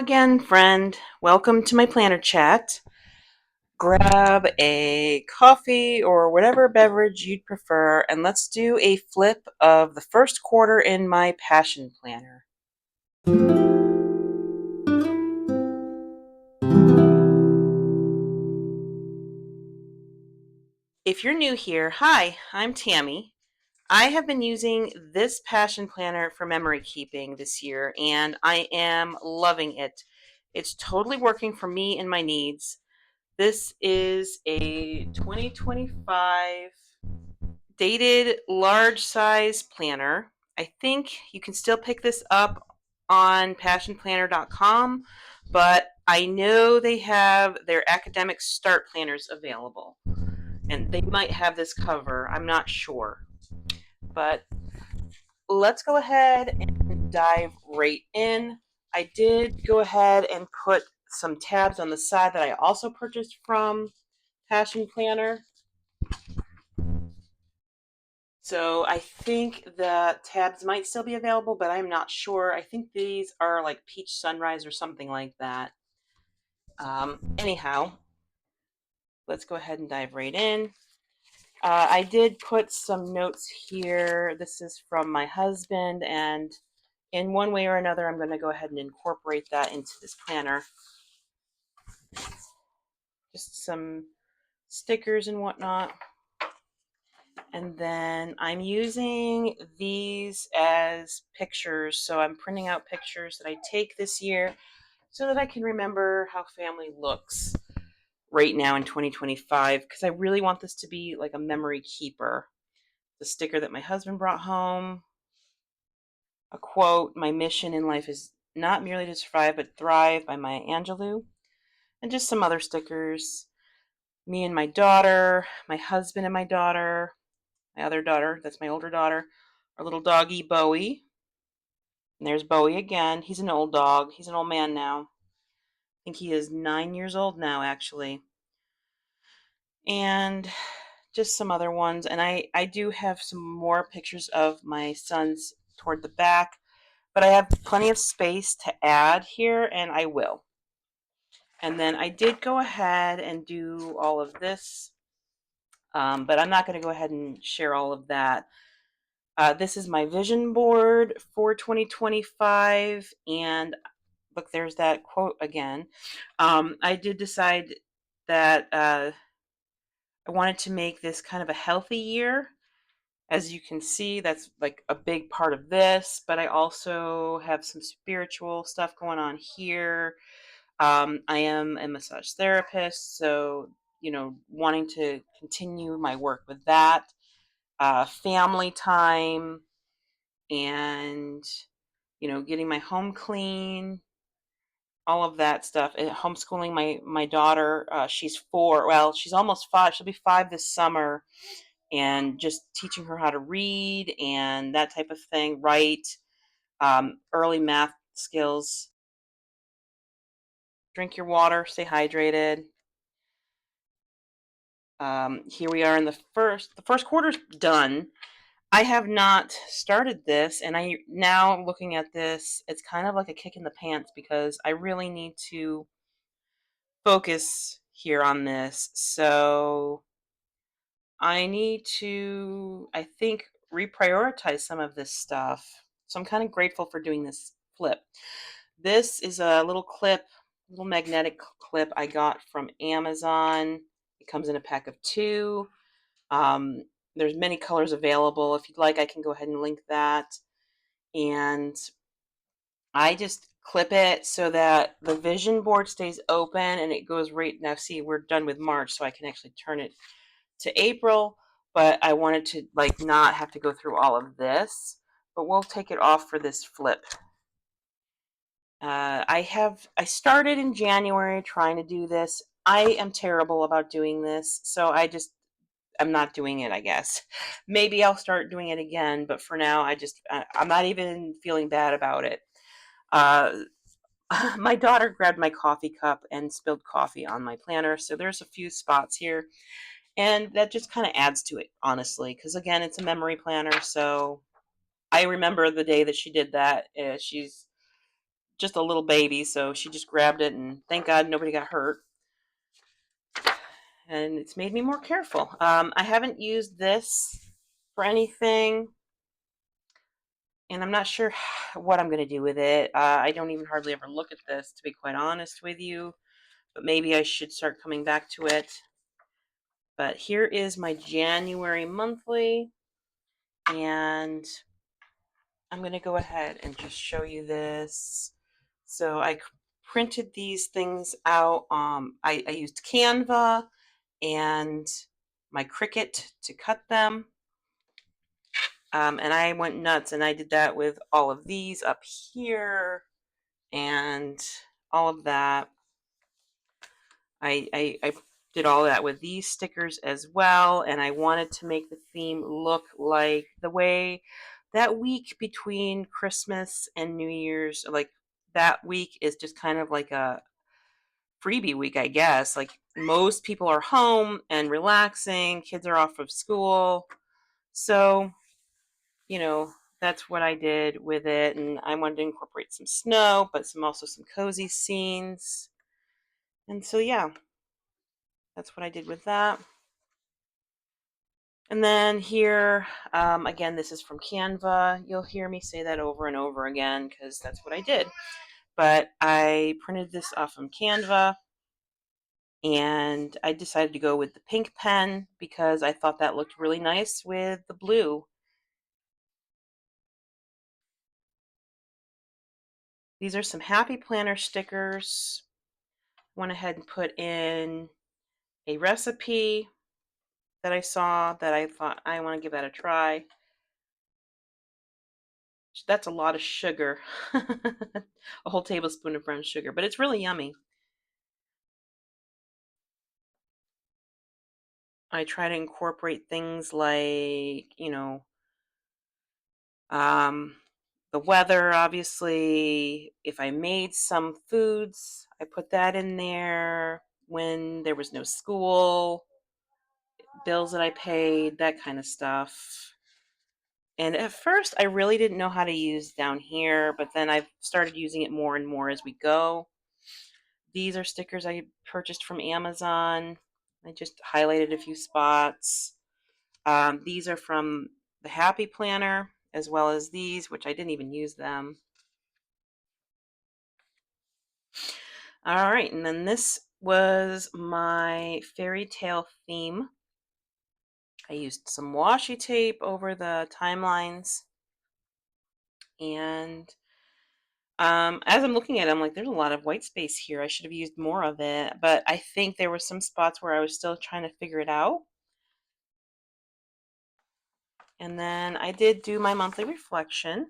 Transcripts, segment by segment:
again, friend. Welcome to my planner chat. Grab a coffee or whatever beverage you'd prefer, and let's do a flip of the first quarter in my passion planner. If you're new here, hi, I'm Tammy. I have been using this passion planner for memory keeping this year, and I am loving it. It's totally working for me and my needs. This is a 2025 dated large size planner. I think you can still pick this up on passionplanner.com, but I know they have their academic start planners available, and they might have this cover. I'm not sure. But let's go ahead and dive right in. I did go ahead and put some tabs on the side that I also purchased from Passion Planner. So I think the tabs might still be available, but I'm not sure. I think these are like Peach Sunrise or something like that. Anyhow, let's go ahead and dive right in. I did put some notes here. This is from my husband, and in one way or another, I'm going to go ahead and incorporate that into this planner. Just some stickers and whatnot. And then I'm using these as pictures. So I'm printing out pictures that I take this year so that I can remember how family looks right now in 2025, because I really want this to be like a memory keeper. The sticker that my husband brought home, a quote, "My mission in life is not merely to survive but thrive" by Maya Angelou, and just some other stickers. Me and my daughter, my husband and my daughter, my other daughter, that's my older daughter, our little doggy Bowie. And there's Bowie again. He's an old dog. He's an old man now. I think he is 9 years old now, actually. And just some other ones. And I do have some more pictures of my sons toward the back, but I have plenty of space to add here, and I will. And then I did go ahead and do all of this, but I'm not going to go ahead and share all of that. This is my vision board for 2025, and look, there's that quote again. I did decide that I wanted to make this kind of a healthy year. As you can see, that's like a big part of this, but I also have some spiritual stuff going on here. I am a massage therapist, so, wanting to continue my work with that. Family time and, getting my home clean, all of that stuff. And homeschooling my daughter. She's 4. Well, she's almost 5. She'll be 5 this summer, and just teaching her how to read and that type of thing. Write, early math skills. Drink your water. Stay hydrated. Here we are in the first quarter's done. I have not started this, and I now looking at this, it's kind of like a kick in the pants because I really need to focus here on this. So I need to, I think, reprioritize some of this stuff. So I'm kind of grateful for doing this flip. This is a little magnetic clip I got from Amazon. It comes in a pack of 2. Um, there's many colors available. If you'd like, I can go ahead and link that. And I just clip it so that the vision board stays open and it goes right now. See, we're done with March, so I can actually turn it to April, but I wanted to like not have to go through all of this, but we'll take it off for this flip. I started in January trying to do this. I am terrible about doing this, so I'm not doing it, I guess. Maybe I'll start doing it again, but for now, I'm not even feeling bad about it. Uh, my daughter grabbed my coffee cup and spilled coffee on my planner, so there's a few spots here. And that just kind of adds to it, honestly, because again, it's a memory planner. So I remember the day that she did that. She's just a little baby, so she just grabbed it, and thank God nobody got hurt. And it's made me more careful. I haven't used this for anything, and I'm not sure what I'm going to do with it. I don't even hardly ever look at this, to be quite honest with you, but maybe I should start coming back to it. But here is my January monthly, and I'm going to go ahead and just show you this. So I printed these things out. I used Canva and my Cricut to cut them. And I went nuts, and I did that with all of these up here and all of that. I did all that with these stickers as well, and I wanted to make the theme look like the way that week between Christmas and New Year's, like that week is just kind of like a freebie week, I guess. Like most people are home and relaxing, kids are off of school. So, you know, that's what I did with it, and I wanted to incorporate some snow, but also some cozy scenes. And so yeah, that's what I did with that. And then here, again, this is from Canva. You'll hear me say that over and over again because that's what I did. But I printed this off from Canva, and I decided to go with the pink pen because I thought that looked really nice with the blue. These are some Happy Planner stickers. Went ahead and put in a recipe that I saw that I thought I want to give that a try. That's a lot of sugar. A whole tablespoon of brown sugar, but it's really yummy. I try to incorporate things like, um, the weather, obviously. If I made some foods, I put that in there. When there was no school, bills that I paid, that kind of stuff. And at first, I really didn't know how to use down here, but then I've started using it more and more as we go. These are stickers I purchased from Amazon. I just highlighted a few spots. These are from the Happy Planner, as well as these, which I didn't even use them. All right, and then this was my fairy tale theme. I used some washi tape over the timelines, and as I'm looking at it, I'm like, there's a lot of white space here. I should have used more of it, but I think there were some spots where I was still trying to figure it out. And then I did do my monthly reflection,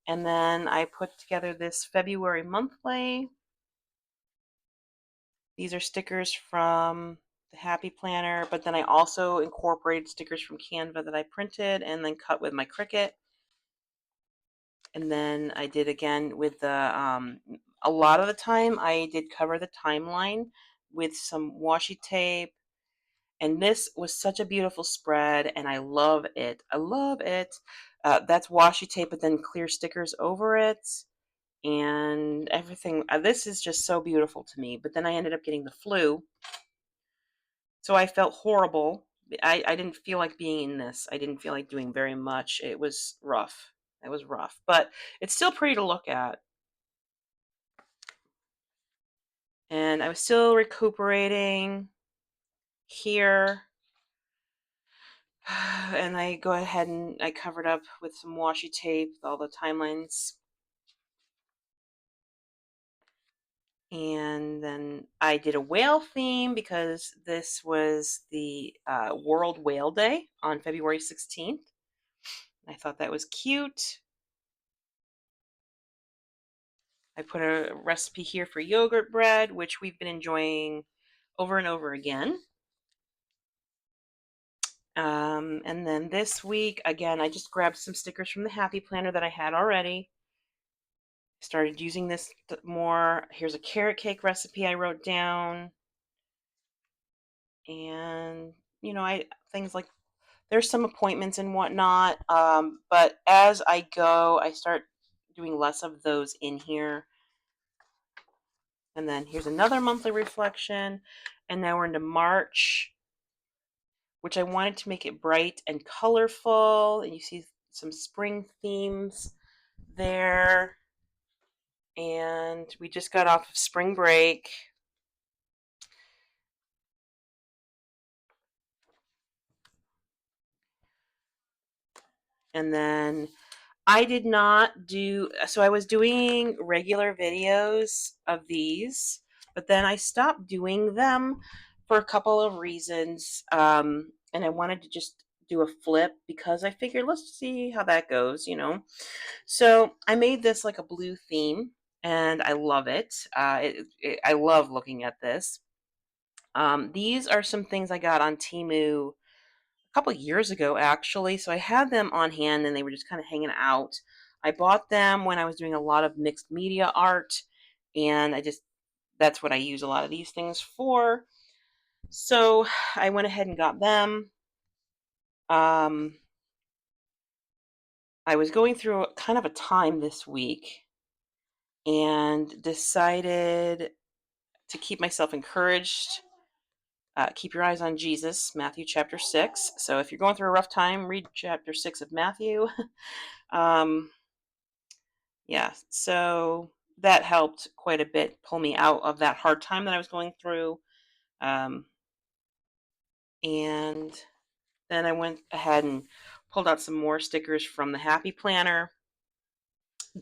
and then I put together this February monthly. These are stickers from the Happy Planner, but then I also incorporated stickers from Canva that I printed and then cut with my Cricut. And then I did again with the, a lot of the time I did cover the timeline with some washi tape. And this was such a beautiful spread, and I love it. I love it. That's washi tape, but then clear stickers over it and everything. This is just so beautiful to me. But then I ended up getting the flu, so I felt horrible. I didn't feel like being in this. I didn't feel like doing very much. It was rough. It was rough, but it's still pretty to look at. And I was still recuperating here. And I go ahead and I covered up with some washi tape all the timelines. And then I did a whale theme because this was the World Whale Day on February 16th. I thought that was cute. I put a recipe here for yogurt bread, which we've been enjoying over and over again. And then this week, again, I just grabbed some stickers from the Happy Planner that I had already. Started using this more. Here's a carrot cake recipe I wrote down. And, I things like there's some appointments and whatnot. But as I go, I start doing less of those in here. And then here's another monthly reflection. And now we're into March, which I wanted to make it bright and colorful. And you see some spring themes there. And we just got off of spring break. And then I did not do, so I was doing regular videos of these, but then I stopped doing them for a couple of reasons. And I wanted to just do a flip because I figured let's see how that goes, you know. So I made this like a blue theme and I love it. I love looking at this. These are some things I got on Temu a couple years ago, actually. So I had them on hand and they were just kind of hanging out. I bought them when I was doing a lot of mixed media art, and that's what I use a lot of these things for. So I went ahead and got them. Um, I was going through kind of a time this week and decided to keep myself encouraged. Keep your eyes on Jesus, Matthew chapter 6. So if you're going through a rough time, read chapter 6 of Matthew. um, yeah, so that helped quite a bit pull me out of that hard time that I was going through. Um, and then I went ahead and pulled out some more stickers from the Happy Planner.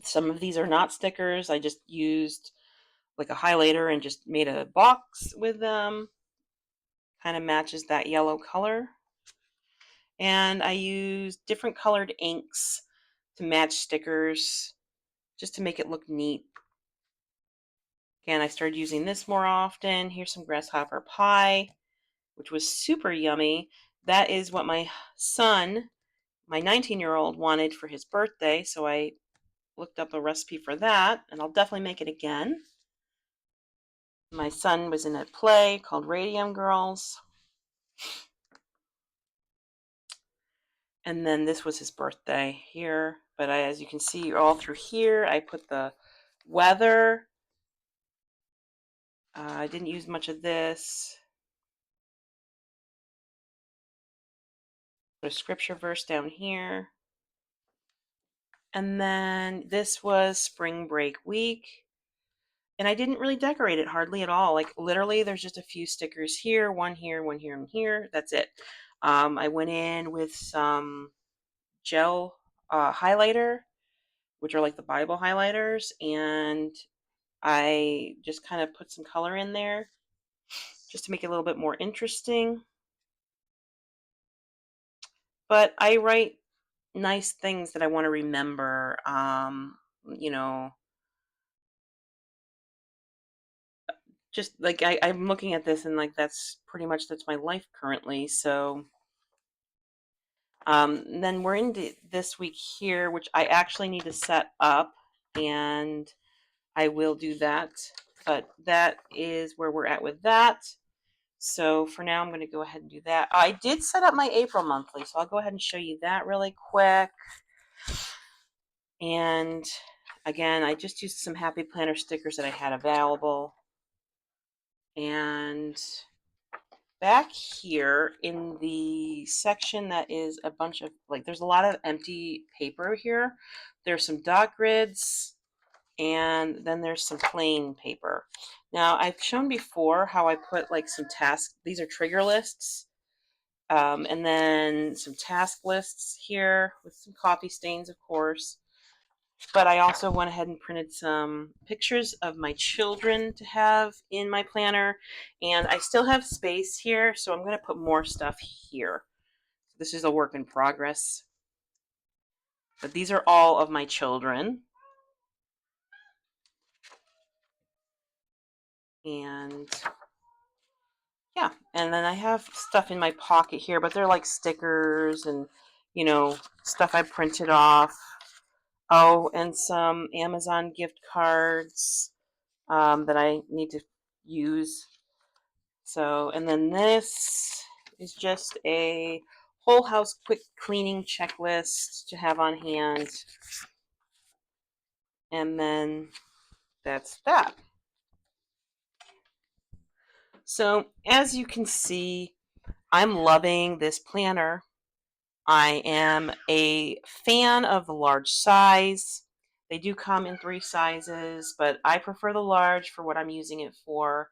Some of these are not stickers. I just used like a highlighter and just made a box with them. Kind of matches that yellow color. And I used different colored inks to match stickers just to make it look neat. Again, I started using this more often. Here's some grasshopper pie, which was super yummy. That is what my son, my 19-year-old, wanted for his birthday, so I looked up a recipe for that, and I'll definitely make it again. My son was in a play called Radium Girls. And then this was his birthday here. But as you can see all through here, I put the weather. I didn't use much of this. Put a scripture verse down here. And then this was spring break week. And I didn't really decorate it hardly at all. Like literally there's just a few stickers here, one here, one here, and here. That's it. I went in with some gel highlighter, which are like the Bible highlighters, and I just kind of put some color in there just to make it a little bit more interesting. But I write nice things that I want to remember. You know, just like I'm looking at this and like that's pretty much that's my life currently. So then we're into this week here, which I actually need to set up, and I will do that. But that is where we're at with that. So for now, I'm going to go ahead and do that. I did set up my April monthly, so I'll go ahead and show you that really quick. And again, I just used some Happy Planner stickers that I had available. And back here in the section that is a bunch of, like, there's a lot of empty paper here. There's some dot grids, and then there's some plain paper. Now, I've shown before how I put like some tasks. These are trigger lists. And then some task lists here with some coffee stains, of course. But I also went ahead and printed some pictures of my children to have in my planner. And I still have space here, so I'm going to put more stuff here. This is a work in progress. But these are all of my children. And yeah, and then I have stuff in my pocket here, but they're like stickers and, you know, stuff I printed off. Oh, and some Amazon gift cards that I need to use. So, and then this is just a whole house quick cleaning checklist to have on hand. And then that's that. So as you can see, I'm loving this planner. I am a fan of the large size. They do come in 3 sizes, but I prefer the large for what I'm using it for.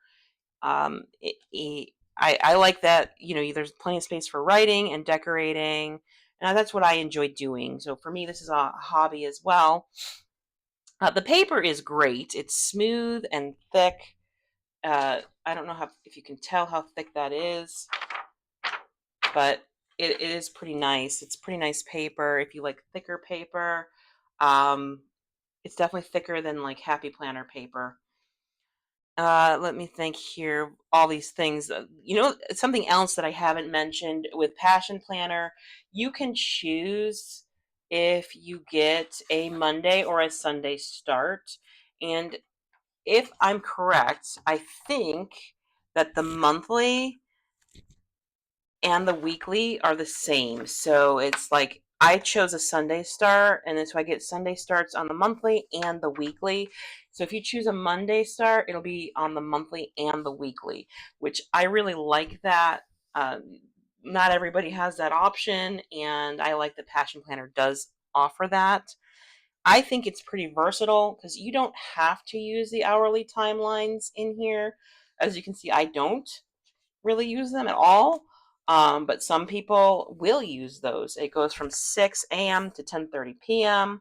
I like that, there's plenty of space for writing and decorating, and that's what I enjoy doing. So for me, this is a hobby as well. The paper is great. It's smooth and thick. I don't know if you can tell how thick that is, but it is pretty nice. It's pretty nice paper. If you like thicker paper, um, it's definitely thicker than like Happy Planner paper. Let me think here. All these things. Something else that I haven't mentioned with Passion Planner, you can choose if you get a Monday or a Sunday start. And if I'm correct, I think that the monthly and the weekly are the same. So it's like I chose a Sunday start, and then so I get Sunday starts on the monthly and the weekly. So if you choose a Monday start, it'll be on the monthly and the weekly, which I really like that. Not everybody has that option, and I like that Passion Planner does offer that. I think it's pretty versatile because you don't have to use the hourly timelines in here. As you can see, I don't really use them at all. But some people will use those. It goes from 6 a.m. to 10:30 p.m.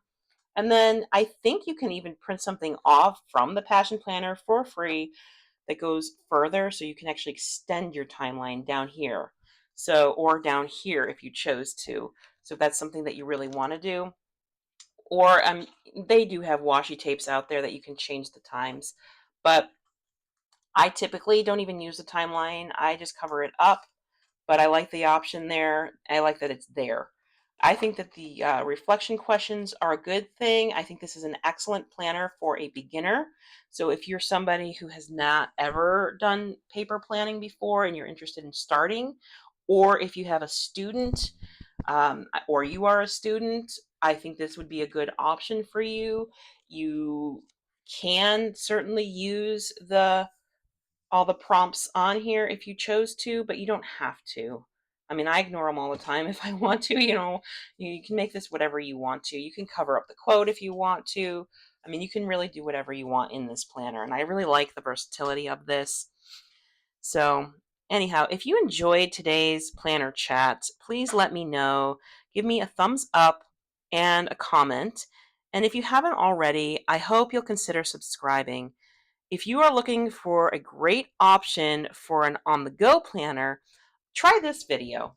And then I think you can even print something off from the Passion Planner for free that goes further, so you can actually extend your timeline down here. So, or down here if you chose to. So if that's something that you really want to do. Or they do have washi tapes out there that you can change the times. But I typically don't even use the timeline. I just cover it up, but I like the option there. I like that it's there. I think that the reflection questions are a good thing. I think this is an excellent planner for a beginner. So if you're somebody who has not ever done paper planning before and you're interested in starting, or if you have a student or you are a student, I think this would be a good option for you. You can certainly use all the prompts on here if you chose to, but you don't have to. I mean, I ignore them all the time if I want to. You can make this whatever you want to. You can cover up the quote if you want to. I mean, you can really do whatever you want in this planner, and I really like the versatility of this. So, anyhow, if you enjoyed today's planner chat, please let me know. Give me a thumbs up and a comment. And if you haven't already, I hope you'll consider subscribing. If you are looking for a great option for an on-the-go planner, try this video.